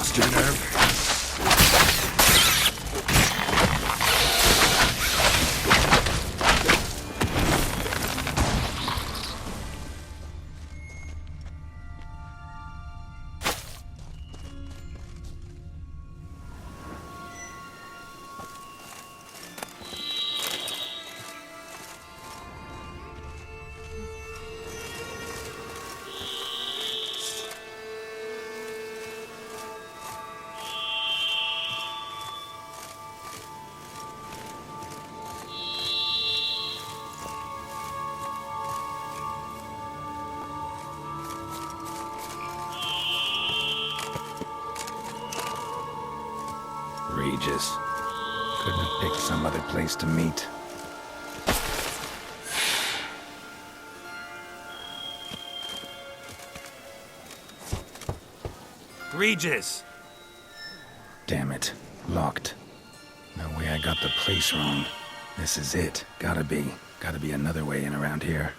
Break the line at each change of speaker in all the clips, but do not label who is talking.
Lost your nerve? Regis. Couldn't have picked some other place to meet.
Regis!
Damn it. Locked. No way I got the place wrong. This is it. Gotta be. Gotta be another way in around here.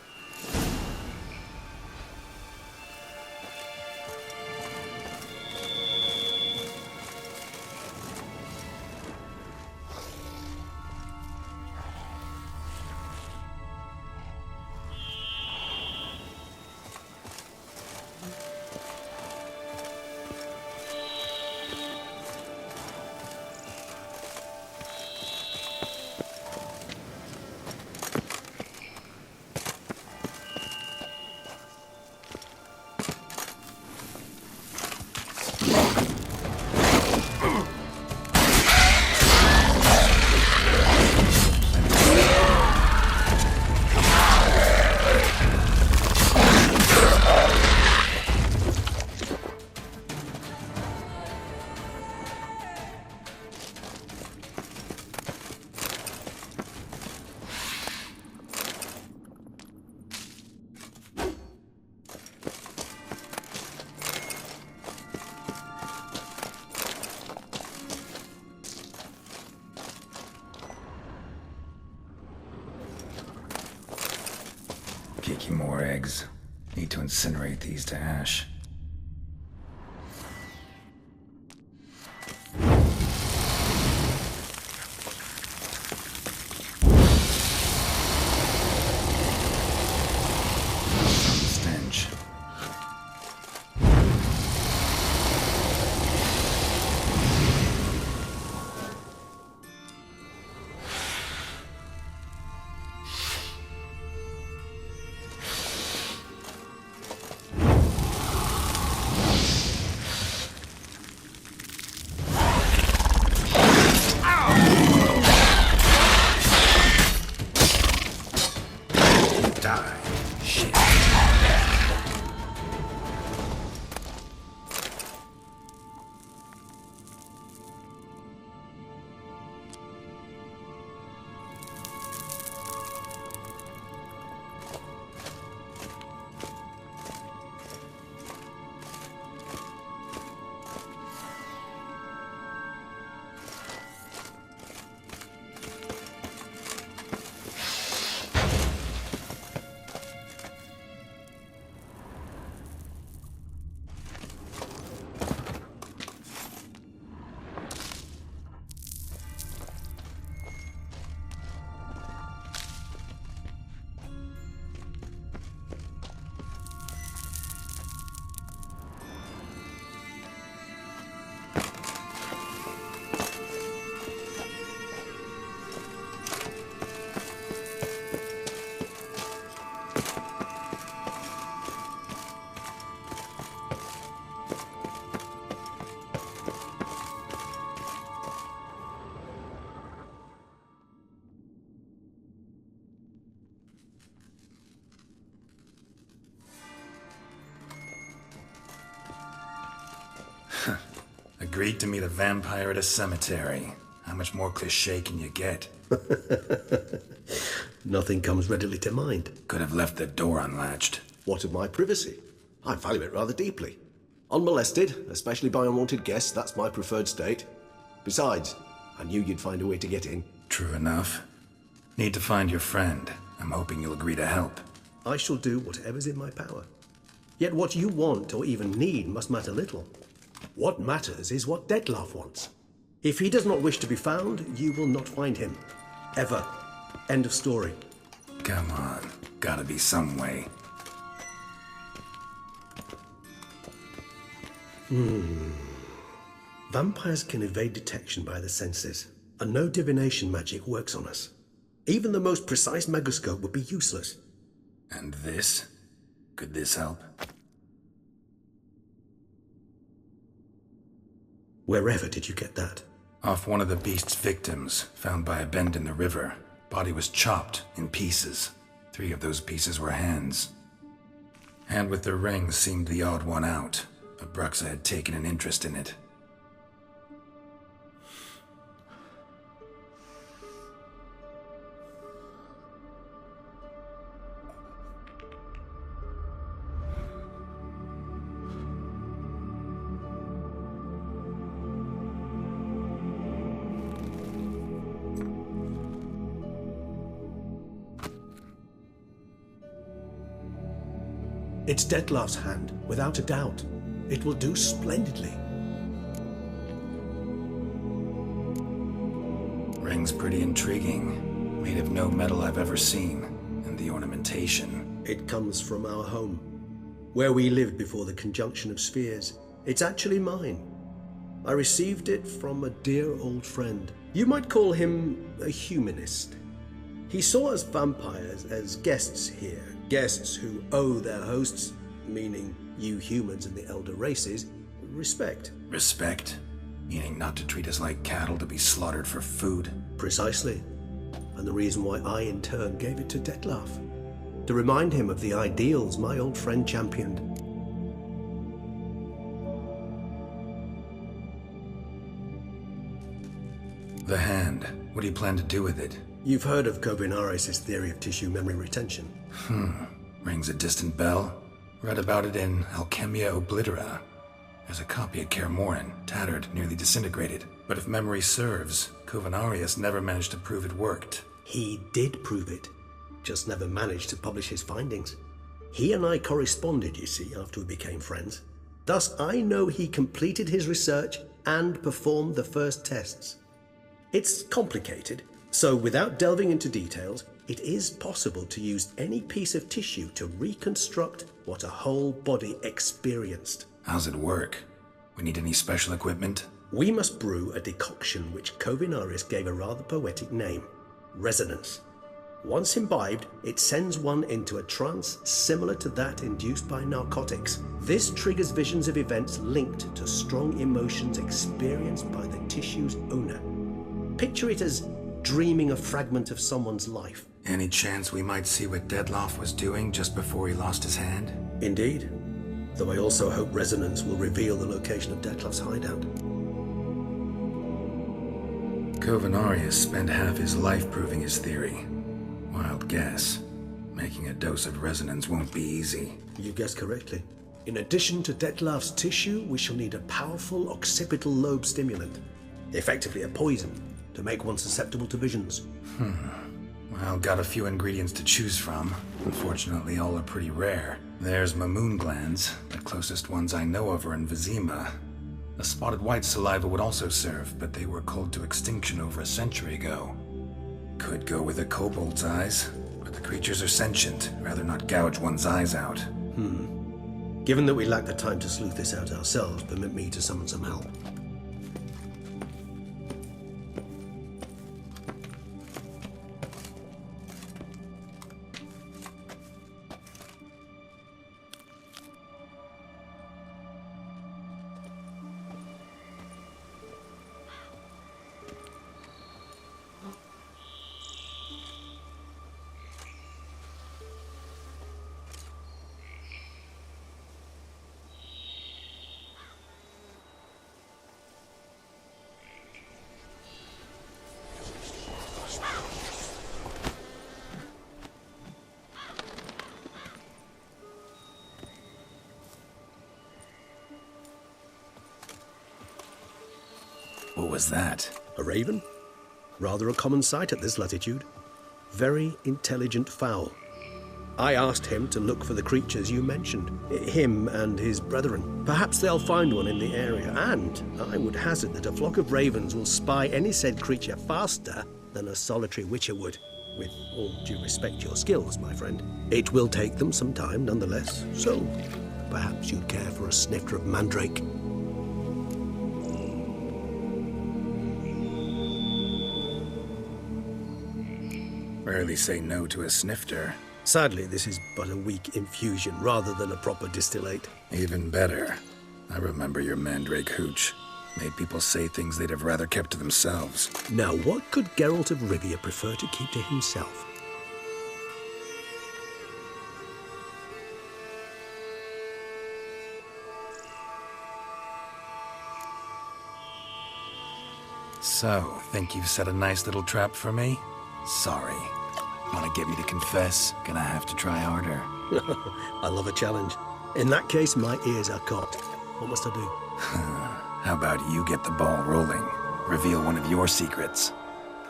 Kicking more eggs. Need to incinerate these to ash. Some stench. Die. Shit. Agreed to meet a vampire at a cemetery. How much more cliché can you get?
Nothing comes readily to mind.
Could have left the door unlatched.
What of my privacy? I value it rather deeply. Unmolested, especially by unwanted guests, that's my preferred state. Besides, I knew you'd find a way to get in.
True enough. Need to find your friend. I'm hoping you'll agree to help.
I shall do whatever's in my power. Yet what you want or even need must matter little. What matters is what Dettlaff wants. If he does not wish to be found, you will not find him. Ever. End of story.
Come on. Gotta be some way.
Vampires can evade detection by the senses, and no divination magic works on us. Even the most precise megascope would be useless.
And this? Could this help?
Wherever did you get that?
Off one of the beast's victims, found by a bend in the river. Body was chopped in pieces. 3 of those pieces were hands. Hand with the ring seemed the odd one out. Abruxa had taken an interest in it.
It's Dettlaff's hand, without a doubt. It will do splendidly.
Ring's pretty intriguing. Made of no metal I've ever seen. And the ornamentation.
It comes from our home, where we lived before the conjunction of spheres. It's actually mine. I received it from a dear old friend. You might call him a humanist. He saw us vampires as guests here. Guests who owe their hosts, meaning you humans and the elder races, respect.
Respect? Meaning not to treat us like cattle to be slaughtered for food?
Precisely. And the reason why I in turn gave it to Dettlaff. To remind him of the ideals my old friend championed.
The hand. What do you plan to do with it?
You've heard of Kovinaris' theory of tissue memory retention.
Rings a distant bell. Read about it in Alchemia Oblitera. There's a copy at Kaer Morhen, tattered, nearly disintegrated. But if memory serves, Kovinaris never managed to prove it worked.
He did prove it, just never managed to publish his findings. He and I corresponded, you see, after we became friends. Thus, I know he completed his research and performed the first tests. It's complicated, so without delving into details, it is possible to use any piece of tissue to reconstruct what a whole body experienced.
How's it work? We need any special equipment?
We must brew a decoction which Kovinaris gave a rather poetic name, resonance. Once imbibed, it sends one into a trance similar to that induced by narcotics. This triggers visions of events linked to strong emotions experienced by the tissue's owner. Picture it as dreaming a fragment of someone's life.
Any chance we might see what Dettlaff was doing just before he lost his hand?
Indeed. Though I also hope resonance will reveal the location of Dettlaff's hideout.
Kovinaris spent half his life proving his theory. Wild guess. Making a dose of resonance won't be easy.
You guessed correctly. In addition to Dettlaff's tissue, we shall need a powerful occipital lobe stimulant. Effectively a poison, to make one susceptible to visions.
Well, got a few ingredients to choose from. Unfortunately, all are pretty rare. There's Mamoon glands. The closest ones I know of are in Vizima. A spotted white saliva would also serve, but they were culled to extinction over a century ago. Could go with a kobold's eyes, but the creatures are sentient. Rather not gouge one's eyes out.
Given that we lack the time to sleuth this out ourselves, permit me to summon some help.
What was that?
A raven? Rather a common sight at this latitude. Very intelligent fowl. I asked him to look for the creatures you mentioned, him and his brethren. Perhaps they'll find one in the area, and I would hazard that a flock of ravens will spy any said creature faster than a solitary witcher would. With all due respect to your skills, my friend. It will take them some time, nonetheless, so perhaps you'd care for a snifter of mandrake.
Rarely say no to a snifter.
Sadly, this is but a weak infusion rather than a proper distillate.
Even better. I remember your mandrake hooch. Made people say things they'd have rather kept to themselves.
Now, what could Geralt of Rivia prefer to keep to himself?
So, think you've set a nice little trap for me? Sorry. Want to get me to confess? Gonna have to try harder.
I love a challenge. In that case, my ears are cocked. What must I do?
How about you get the ball rolling? Reveal one of your secrets.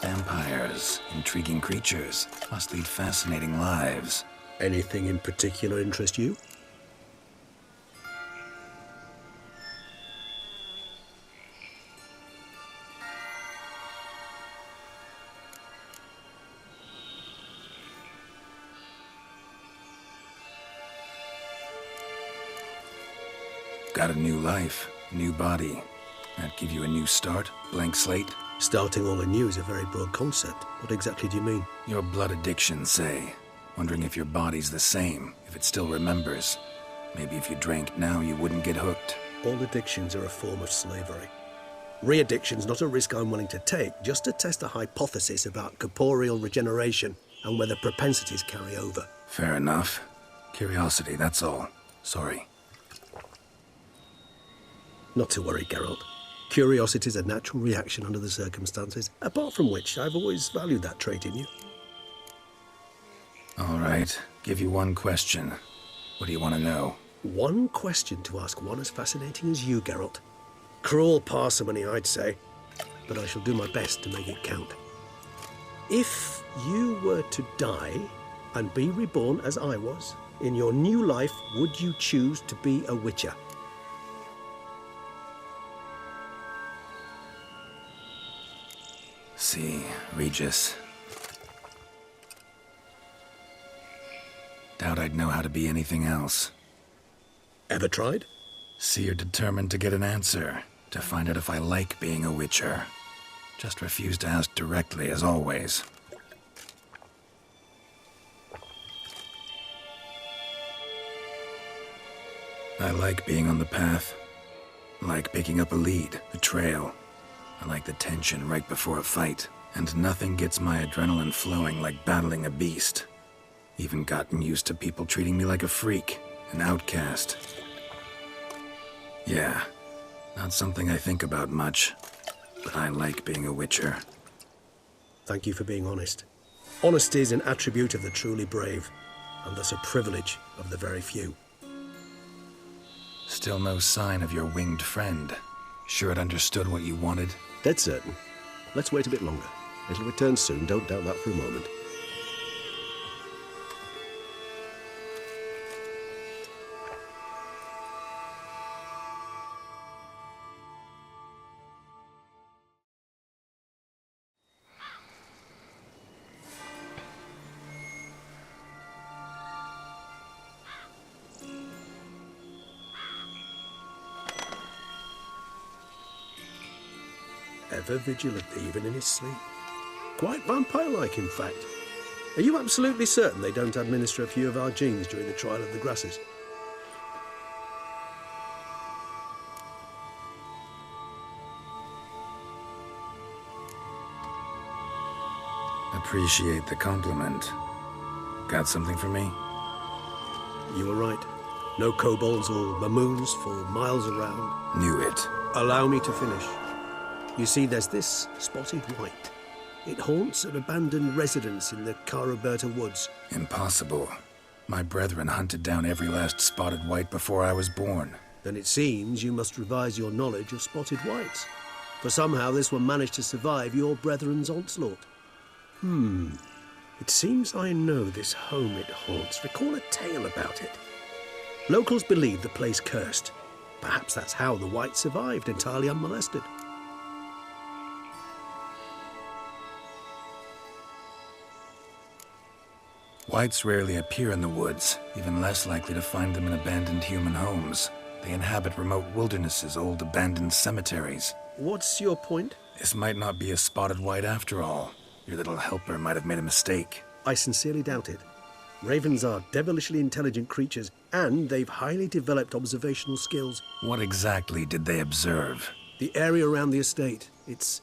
Vampires, intriguing creatures, must lead fascinating lives.
Anything in particular interest you?
Got a new life, new body. That give you a new start? Blank slate?
Starting all anew is a very broad concept. What exactly do you mean?
Your blood addiction, say. Wondering if your body's the same, if it still remembers. Maybe if you drank now, you wouldn't get hooked.
All addictions are a form of slavery. Re-addiction's not a risk I'm willing to take, just to test a hypothesis about corporeal regeneration and whether propensities carry over.
Fair enough. Curiosity, that's all. Sorry.
Not to worry, Geralt. Curiosity is a natural reaction under the circumstances, apart from which I've always valued that trait in you.
All right. Give you one question. What do you want to know?
One question to ask one as fascinating as you, Geralt. Cruel parsimony, I'd say, but I shall do my best to make it count. If you were to die and be reborn as I was, in your new life, would you choose to be a witcher?
See, Regis. Doubt I'd know how to be anything else.
Ever tried?
See, you're determined to get an answer, to find out if I like being a witcher. Just refuse to ask directly, as always. I like being on the path. I like picking up a lead, a trail. I like the tension right before a fight, and nothing gets my adrenaline flowing like battling a beast. Even gotten used to people treating me like a freak, an outcast. Yeah, not something I think about much, but I like being a witcher.
Thank you for being honest. Honesty is an attribute of the truly brave, and thus a privilege of the very few.
Still no sign of your winged friend. Sure it understood what you wanted?
Dead certain. Let's wait a bit longer. It'll return soon, don't doubt that for a moment. Ever vigilant, even in his sleep. Quite vampire-like, in fact. Are you absolutely certain they don't administer a few of our genes during the trial of the grasses?
Appreciate the compliment. Got something for me?
You were right. No kobolds or mamoons for miles around.
Knew it.
Allow me to finish. You see, there's this spotted white. It haunts an abandoned residence in the Caraberta woods.
Impossible. My brethren hunted down every last spotted white before I was born.
Then it seems you must revise your knowledge of spotted whites. For somehow this one managed to survive your brethren's onslaught. It seems I know this home it haunts. Recall a tale about it. Locals believe the place cursed. Perhaps that's how the White survived entirely unmolested.
Whites rarely appear in the woods, even less likely to find them in abandoned human homes. They inhabit remote wildernesses, old abandoned cemeteries.
What's your point?
This might not be a spotted white after all. Your little helper might have made a mistake.
I sincerely doubt it. Ravens are devilishly intelligent creatures, and they've highly developed observational skills.
What exactly did they observe?
The area around the estate, it's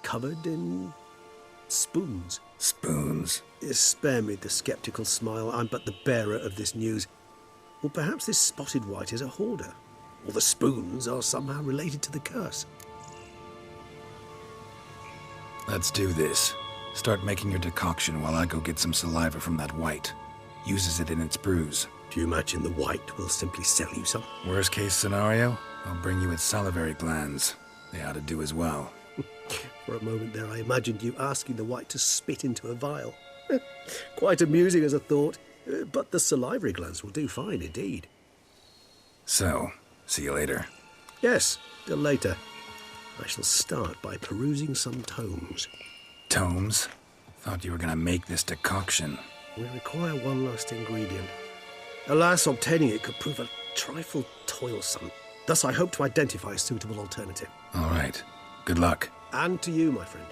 covered in spoons.
Spoons?
Spare me the skeptical smile. I'm but the bearer of this news. Or perhaps this spotted white is a hoarder. Or the spoons are somehow related to the curse.
Let's do this. Start making your decoction while I go get some saliva from that white. Uses it in its brews.
Do you imagine the white will simply sell you some?
Worst case scenario, I'll bring you its salivary glands. They ought to do as well.
For a moment there, I imagined you asking the white to spit into a vial. Quite amusing as a thought, but the salivary glands will do fine indeed.
So, see you later.
Yes, till later. I shall start by perusing some tomes.
Tomes? Thought you were gonna make this decoction.
We require one last ingredient. Alas, obtaining it could prove a trifle toilsome. Thus, I hope to identify a suitable alternative.
All right. Good luck.
And to you, my friend.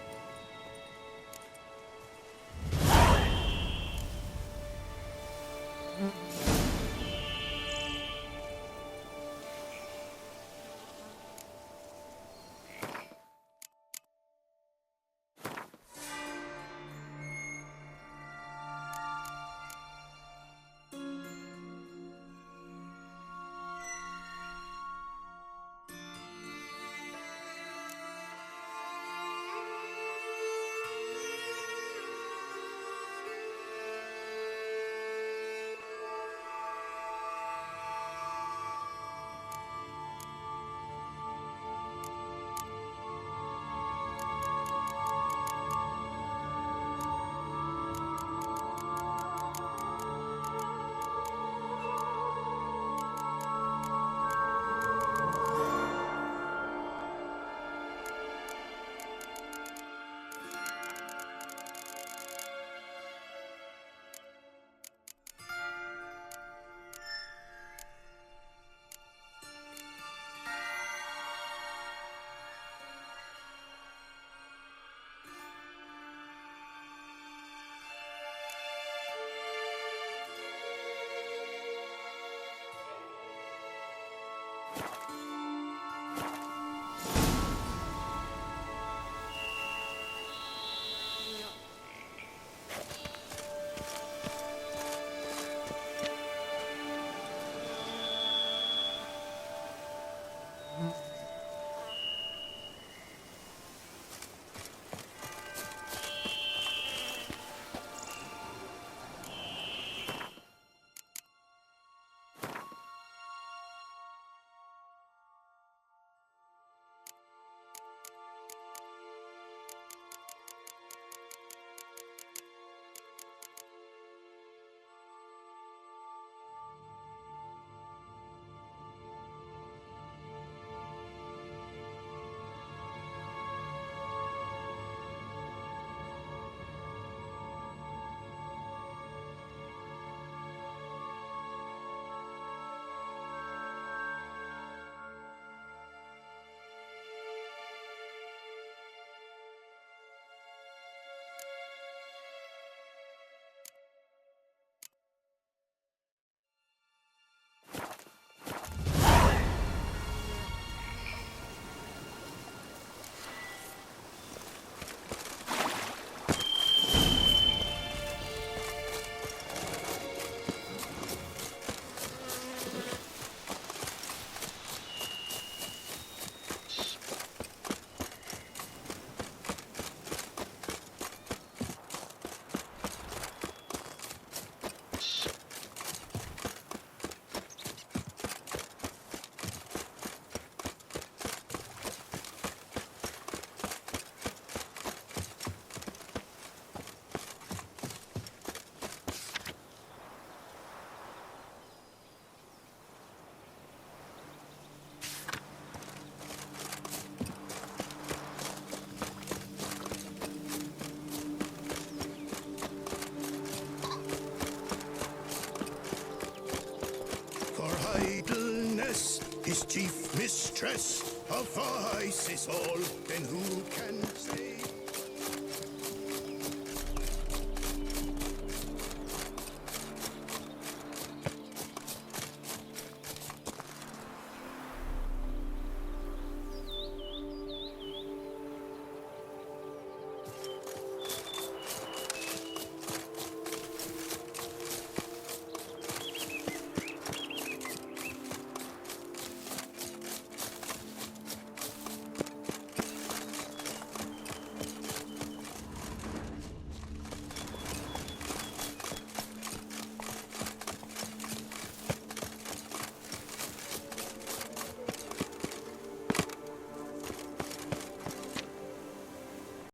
idleness, his chief mistress of vice is all. Then who can say?